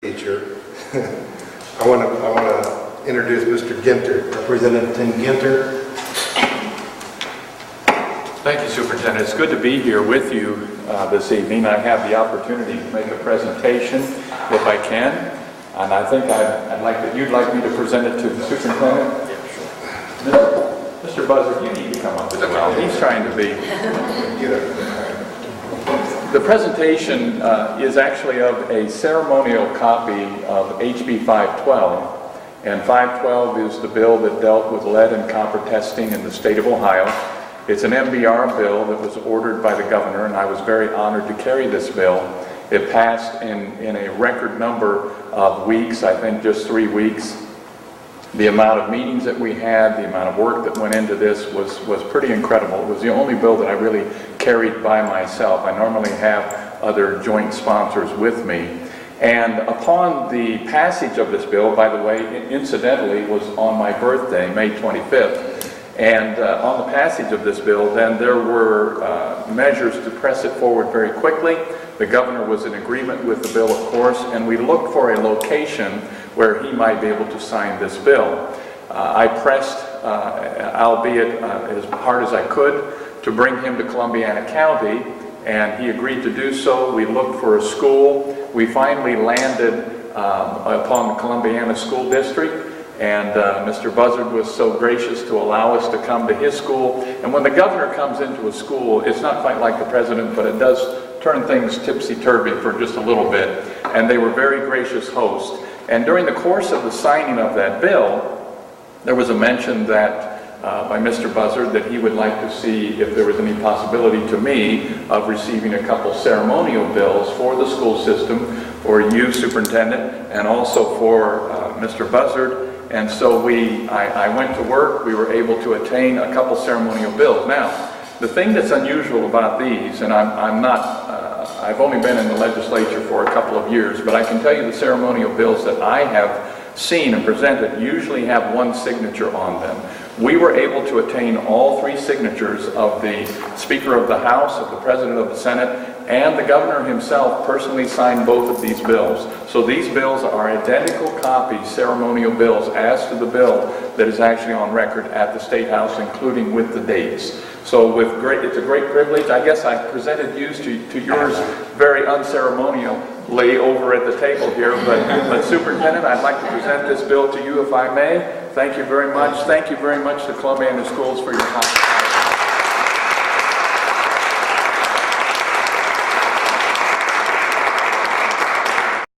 Teacher. I want to introduce Mr. Ginter, Representative Ginter. Thank you, Superintendent. It's good to be here with you this evening. I have the opportunity to make a presentation, if I can, and I think you'd like me to present it to the Superintendent. Yeah, sure. Mr. Buzzard, you need to come up as well. He's trying to be. The presentation is actually of a ceremonial copy of HB 512, and 512 is the bill that dealt with lead and copper testing in the state of Ohio. It's an MBR bill that was ordered by the governor, and I was very honored to carry this bill. It passed in a record number of weeks, I think just 3 weeks. The amount of meetings that we had, the amount of work that went into this was pretty incredible. It was the only bill that I really carried by myself. I normally have other joint sponsors with me. And upon the passage of this bill, by the way, incidentally, was on my birthday, May 25th. And on the passage of this bill, then there were measures to press it forward very quickly. The governor was in agreement with the bill, of course, and we looked for a location where he might be able to sign this bill. I pressed, albeit as hard as I could, to bring him to Columbiana County, and he agreed to do so. We looked for a school. We finally landed upon the Columbiana School District. And Mr. Buzzard was so gracious to allow us to come to his school. And when the governor comes into a school, it's not quite like the president, but it does turn things tipsy-turvy for just a little bit. And they were very gracious hosts. And during the course of the signing of that bill, there was a mention that by Mr. Buzzard that he would like to see if there was any possibility to me of receiving a couple ceremonial bills for the school system, for you, Superintendent, and also for Mr. Buzzard. And so I went to work. We were able to attain a couple ceremonial bills. Now, the thing that's unusual about these, and I've only been in the legislature for a couple of years, but I can tell you the ceremonial bills that I have seen and presented usually have one signature on them. We were able to attain all 3 signatures of the Speaker of the House, of the President of the Senate, and the Governor himself personally signed both of these bills. So these bills are identical copies, ceremonial bills, as to the bill that is actually on record at the State House, including with the dates. So it's a great privilege. I guess I presented yours to yours very unceremonially over at the table here, but Superintendent, I'd like to present this bill to you if I may. Thank you very much. Thank you very much to Columbiana Schools for your hospitality.